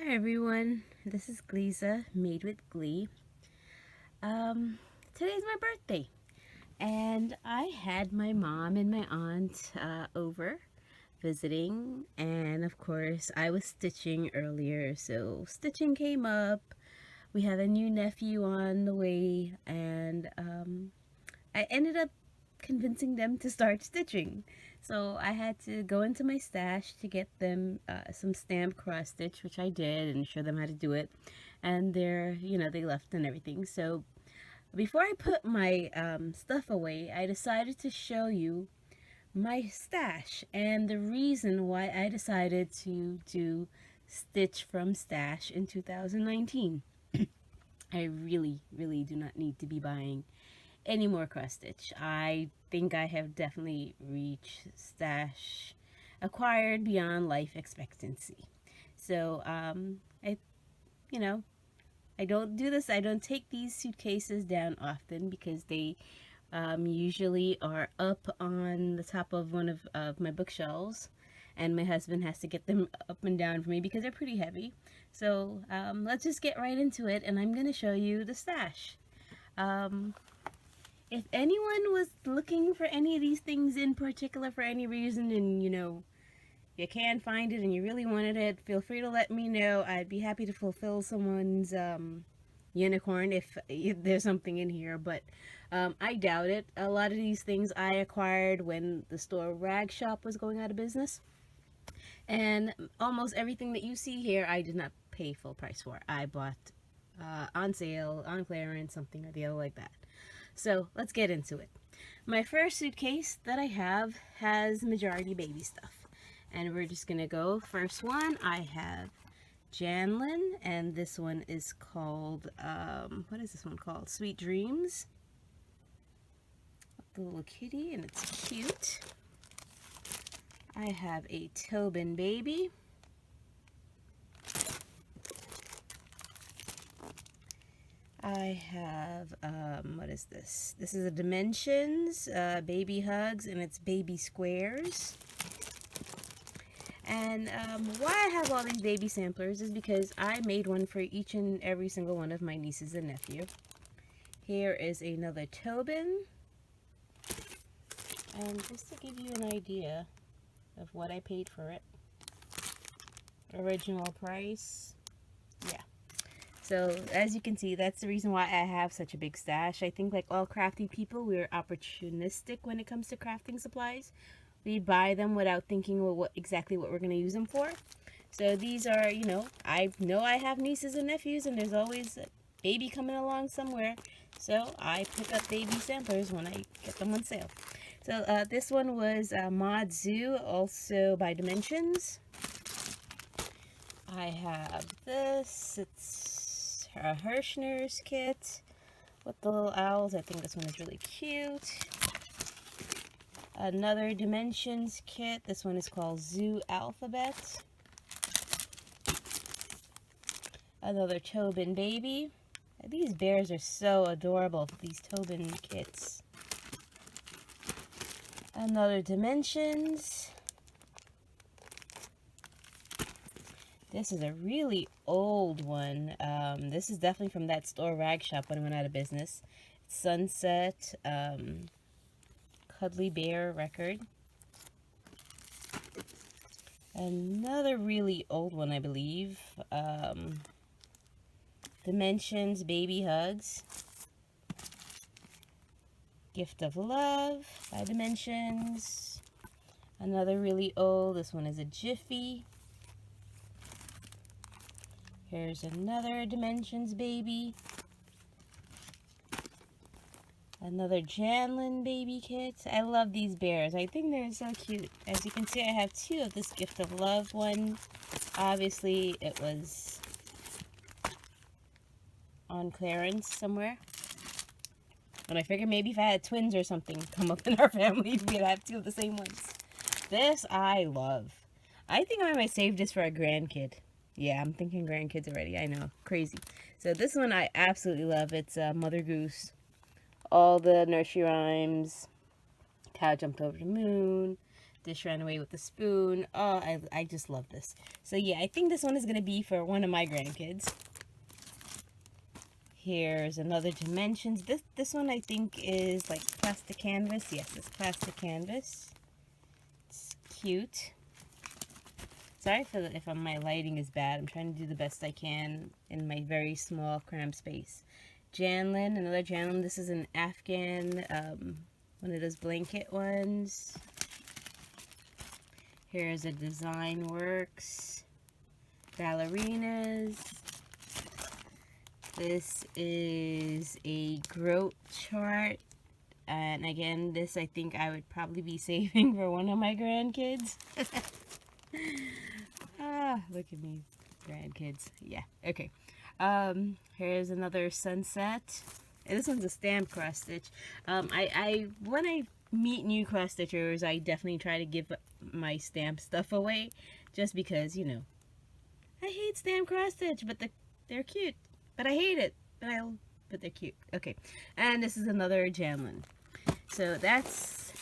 Hi everyone, this is Gleeza, Made with Glee. Today's my birthday, and I had my mom and my aunt over visiting, and of course I was stitching earlier, so stitching came up. We have a new nephew on the way, and I ended up convincing them to start stitching. So I had to go into my stash to get them some stamp cross stitch, which I did, and show them how to do it. And they left and everything. So before I put my stuff away, I decided to show you my stash and the reason why I decided to do Stitch from Stash in 2019. I really, really do not need to be buying any more cross stitch. I think I have definitely reached stash acquired beyond life expectancy. So I you know I don't do this. I don't take these suitcases down often because they usually are up on the top of one of my bookshelves, and my husband has to get them up and down for me because they're pretty heavy. So let's just get right into it, and I'm going to show you the stash. Um, if anyone was looking for any of these things in particular for any reason, and you can find it and you really wanted it, feel free to let me know. I'd be happy to fulfill someone's unicorn if there's something in here, but I doubt it. A lot of these things I acquired when the store Rag Shop was going out of business, and almost everything that you see here I did not pay full price for. I bought on sale, on clearance, something or the other like that. So let's get into it. My first suitcase that I have has majority baby stuff, and we're just gonna go. First one, I have Janlin, and this one is called what is this one called? Sweet Dreams. The little kitty, and it's cute. I have a Tobin baby. I have, what is this? This is a Dimensions Baby Hugs, and it's baby squares. And why I have all these baby samplers is because I made one for each and every single one of my nieces and nephew. Here is another Tobin. And just to give you an idea of what I paid for it, original price, yeah. So as you can see, that's the reason why I have such a big stash. I think like all crafty people, we're opportunistic when it comes to crafting supplies. We buy them without thinking what exactly what we're going to use them for. So these are, I know I have nieces and nephews, and there's always a baby coming along somewhere. So I pick up baby samplers when I get them on sale. So this one was Mod Zoo, also by Dimensions. I have this. It's a Hirschner's kit with the little owls. I think this one is really cute. Another Dimensions kit. This one is called Zoo Alphabet. Another Tobin baby. These bears are so adorable, these Tobin kits. Another Dimensions. This is a really old one. This is definitely from that store Rag Shop when it went out of business. Sunset Cuddly Bear record. Another really old one, I believe. Dimensions Baby Hugs. Gift of Love by Dimensions. Another really old, this one is a Jiffy. Here's another Dimensions baby. Another Janlin baby kit. I love these bears. I think they're so cute. As you can see, I have two of this Gift of Love one. Obviously, it was on clearance somewhere. And I figured maybe if I had twins or something come up in our family, we'd have two of the same ones. This I love. I think I might save this for a grandkid. Yeah, I'm thinking grandkids already. I know. Crazy. So this one I absolutely love. It's Mother Goose. All the nursery rhymes. Cow jumped over the moon. Dish ran away with the spoon. Oh, I just love this. So yeah, I think this one is going to be for one of my grandkids. Here's another Dimensions. This one I think is like plastic canvas. Yes, it's plastic canvas. It's cute. Sorry if my lighting is bad. I'm trying to do the best I can in my very small cramped space. Janlin, another Janlin. This is an Afghan, one of those blanket ones. Here's a Design Works. Ballerinas. This is a Groat chart. And again, this I think I would probably be saving for one of my grandkids. Ah, look at me, grandkids. Yeah, okay. Here's another Sunset. And this one's a stamp cross stitch. When I meet new cross stitchers, I definitely try to give my stamp stuff away, just because, you know, I hate stamp cross stitch, but they're cute. But I hate it. But they're cute. Okay, and this is another Janlin. So that's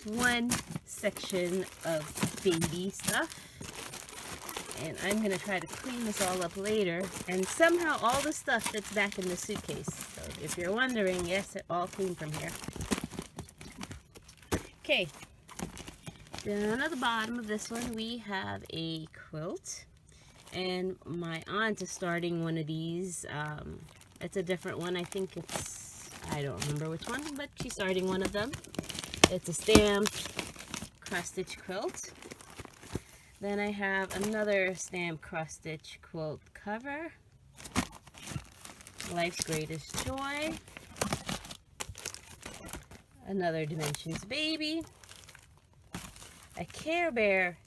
one section of baby stuff. And I'm going to try to clean this all up later. And somehow all the stuff that's back in the suitcase. So if you're wondering, yes, it all clean from here. Okay. Down at the bottom of this one, we have a quilt. And my aunt is starting one of these. It's a different one. I think it's, I don't remember which one, but she's starting one of them. It's a stamped cross-stitch quilt. Then I have another stamped cross-stitch quilt cover. Life's Greatest Joy. Another Dimensions Baby. A Care Bear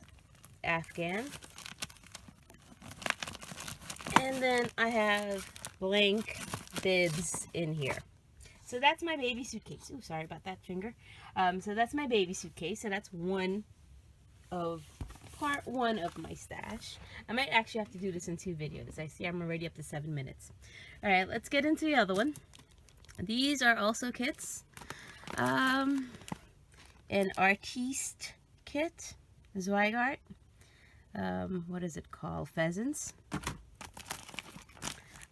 Afghan. And then I have blank bibs in here. So that's my baby suitcase. Ooh, sorry about that finger. So that's my baby suitcase. So that's part one of my stash. I might actually have to do this in 2 videos. I see I'm already up to 7 minutes. All right, let's get into the other one. These are also kits. An Artiste kit, Zweigart. What is it called? Pheasants.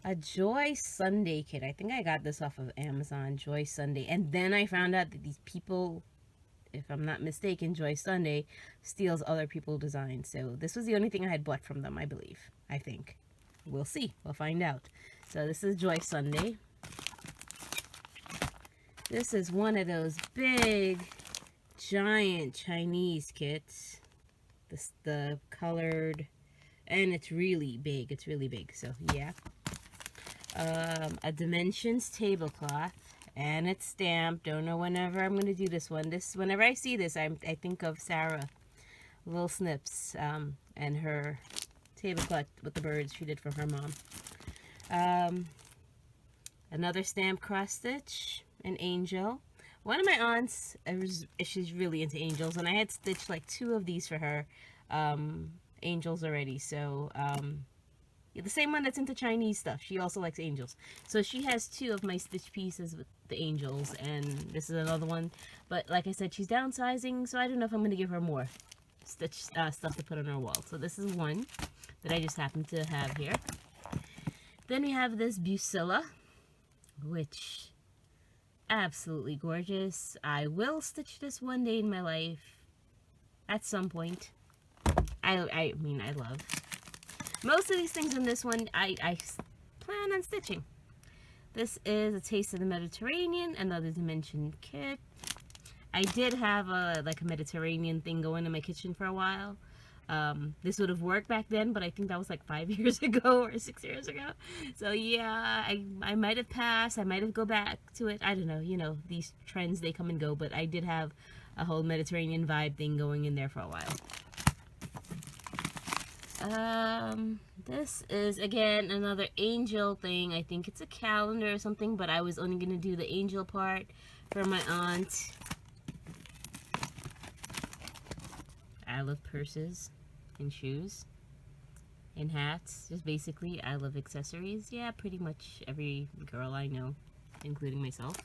A Joy Sunday kit. I think I got this off of Amazon, Joy Sunday. And then I found out that these people, if I'm not mistaken, Joy Sunday steals other people's designs. So this was the only thing I had bought from them, I believe. I think. We'll see. We'll find out. So this is Joy Sunday. This is one of those big, giant Chinese kits. The colored, and it's really big. It's really big. So yeah. A Dimensions tablecloth, and it's stamped. Don't know whenever I'm going to do this one. Whenever I see this, I think of Sarah Little Snips, and her tablecloth with the birds she did for her mom. Another stamp cross stitch, an angel. One of my aunts, she's really into angels, and I had stitched like 2 of these for her, angels already. So the same one that's into Chinese stuff. She also likes angels. So she has 2 of my stitch pieces with the angels, and this is another one. But like I said, she's downsizing, so I don't know if I'm going to give her more stitch stuff to put on her wall. So this is one that I just happen to have here. Then we have this Bucilla, which absolutely gorgeous. I will stitch this one day in my life at some point. I mean, I love most of these things in this one. I plan on stitching. This is A Taste of the Mediterranean, another Dimension kit. I did have a Mediterranean thing going in my kitchen for a while. This would have worked back then, but I think that was like 5 years ago or 6 years ago. So yeah, I might have passed. I might have go back to it. I don't know. You know, these trends, they come and go, but I did have a whole Mediterranean vibe thing going in there for a while. This is again another angel thing. I think it's a calendar or something, but I was only going to do the angel part for my aunt. I love purses and shoes and hats. Just basically, I love accessories. Yeah, pretty much every girl I know, including myself.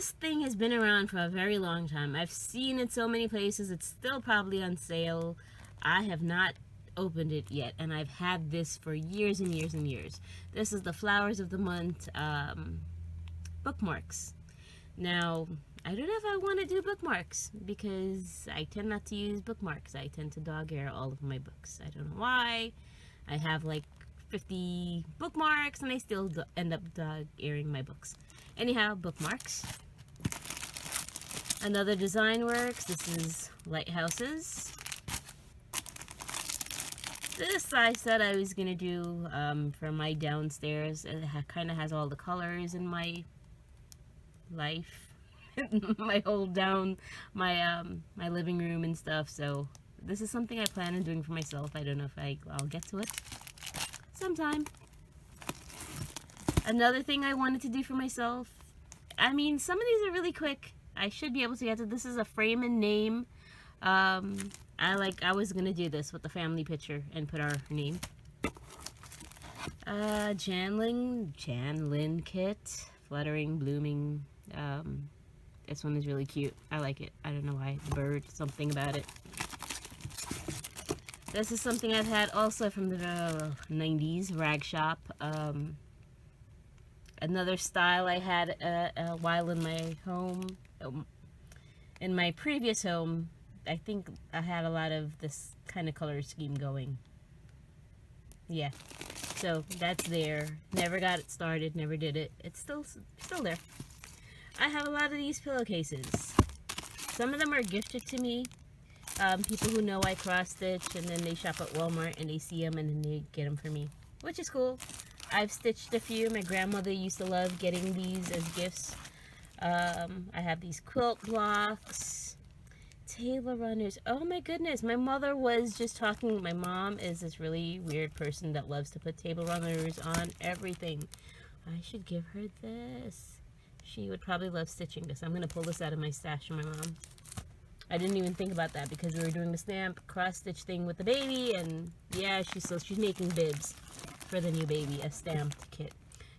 This thing has been around for a very long time. I've seen it so many places. It's still probably on sale. I have not opened it yet, and I've had this for years and years and years. This is the Flowers of the Month bookmarks. Now, I don't know if I want to do bookmarks because I tend not to use bookmarks. I tend to dog ear all of my books. I don't know why. I have like 50 bookmarks and I still end up dog earing my books. Anyhow, bookmarks. Another design works. This is lighthouses. This I said I was gonna do for my downstairs. It kind of has all the colors in my life, my whole my living room and stuff. So this is something I plan on doing for myself. I don't know if I'll get to it sometime. Another thing I wanted to do for myself. I mean, some of these are really quick. I should be able to get to. This is a frame and name. I was gonna do this with the family picture and put our name. Janlin kit, fluttering, blooming. This one is really cute. I like it. I don't know why. Bird, something about it. This is something I've had also from the 90s rag shop. Another style I had a while in my home. In my previous home, I think I had a lot of this kind of color scheme going. Yeah, so that's there. Never got it started, never did it. It's still there. I have a lot of these pillowcases. Some of them are gifted to me. People who know I cross stitch and then they shop at Walmart and they see them and then they get them for me, which is cool. I've stitched a few. My grandmother used to love getting these as gifts. I have these quilt blocks, table runners. Oh my goodness, my mother was just talking. My mom is this really weird person that loves to put table runners on everything. I should give her this. She would probably love stitching this. I'm going to pull this out of my stash from my mom. I didn't even think about that because we were doing the stamp cross stitch thing with the baby, and yeah, she's making bibs for the new baby, a stamped kit.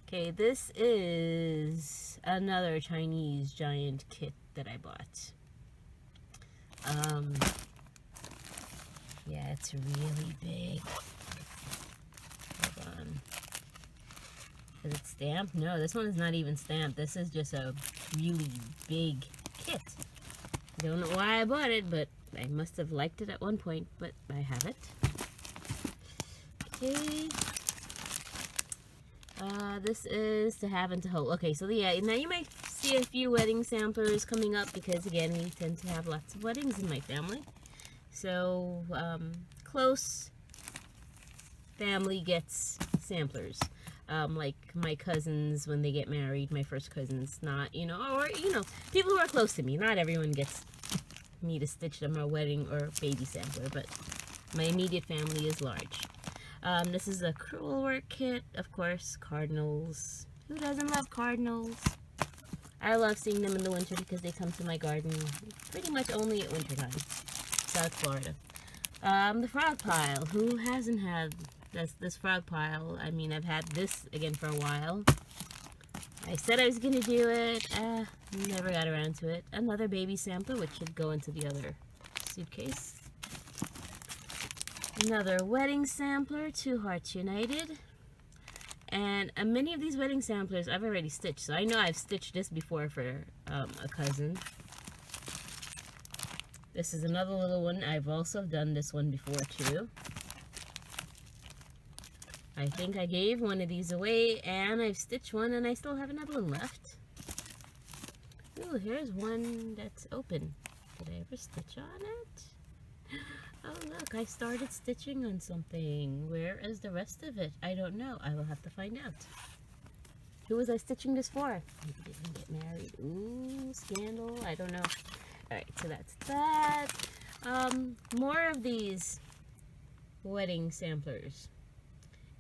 Okay, this is another Chinese giant kit that I bought. Yeah, it's really big. Hold on. Is it stamped? No, this one is not even stamped. This is just a really big kit. Don't know why I bought it, but I must have liked it at one point, but I have it. Okay. This is to have and to hold. Okay, so yeah, now you might see a few wedding samplers coming up because, again, we tend to have lots of weddings in my family. So, close family gets samplers. Like my cousins when they get married, my first cousins, not, or, people who are close to me. Not everyone gets me to stitch them a wedding or baby sampler, but my immediate family is large. This is a crewel work kit, of course, cardinals. Who doesn't love cardinals? I love seeing them in the winter because they come to my garden pretty much only at winter time. South Florida. The frog pile. Who hasn't had this frog pile? I mean, I've had this again for a while. I said I was going to do it. Never got around to it. Another baby sampler, which should go into the other suitcase. Another wedding sampler, Two Hearts United. And many of these wedding samplers I've already stitched. So I know I've stitched this before for a cousin. This is another little one. I've also done this one before too. I think I gave one of these away and I've stitched one and I still have another one left. Ooh, here's one that's open. Did I ever stitch on it? Oh look, I started stitching on something. Where is the rest of it? I don't know. I will have to find out. Who was I stitching this for? Maybe they didn't get married. Ooh, scandal. I don't know. Alright, so that's that. More of these wedding samplers.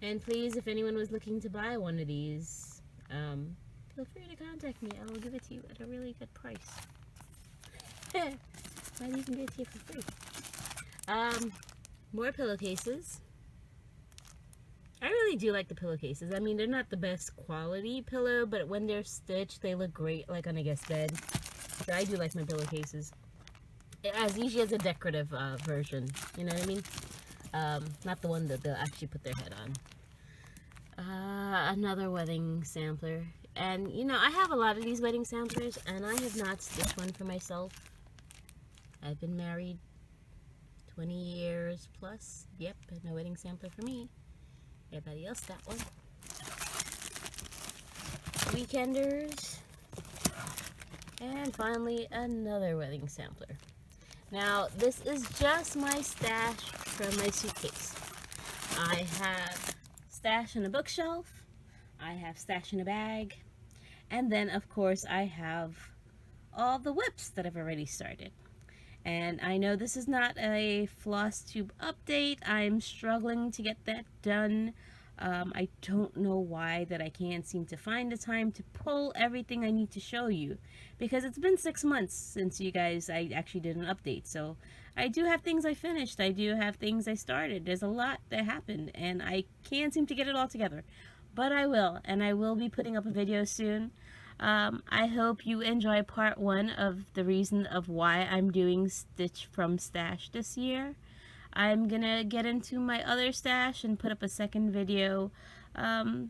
And please, if anyone was looking to buy one of these, feel free to contact me. I will give it to you at a really good price. Might even get it to you for free. More pillowcases. I really do like the pillowcases. I mean, they're not the best quality pillow, but when they're stitched, they look great, like on a guest bed. So I do like my pillowcases. As usually as a decorative version, you know what I mean? Not the one that they'll actually put their head on. Another wedding sampler. And, you know, I have a lot of these wedding samplers, and I have not stitched one for myself. I've been married 20 years plus. Yep, and no wedding sampler for me. Everybody else got one. Weekenders. And finally, another wedding sampler. Now, this is just my stash from my suitcase. I have stash in a bookshelf. I have stash in a bag. And then, of course, I have all the whips that I've already started. And I know this is not a Flosstube update. I'm struggling to get that done. I don't know why that I can't seem to find the time to pull everything I need to show you, because it's been 6 months since I actually did an update. So I do have things I finished. I do have things I started. There's a lot that happened, and I can't seem to get it all together. But I will, and I will be putting up a video soon. I hope you enjoy part 1 of the reason of why I'm doing Stitch from Stash this year. I'm gonna get into my other stash and put up a second video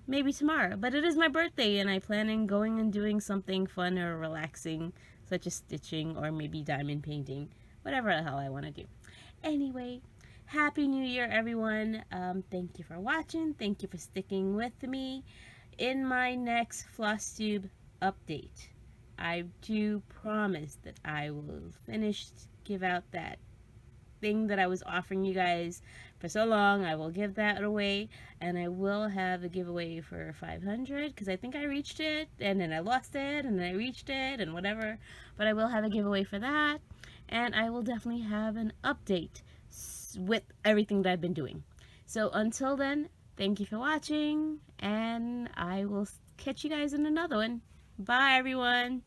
maybe tomorrow. But it is my birthday, and I plan on going and doing something fun or relaxing, such as stitching or maybe diamond painting, whatever the hell I want to do. Anyway, Happy New Year, everyone. Thank you for watching. Thank you for sticking with me. In my next Flosstube update, I do promise that I will give out that thing that I was offering you guys for so long. I will give that away, and I will have a giveaway for 500 because I think I reached it, and then I lost it, and then I reached it, and whatever. But I will have a giveaway for that, and I will definitely have an update with everything that I've been doing. So until then, thank you for watching, and I will catch you guys in another one. Bye, everyone.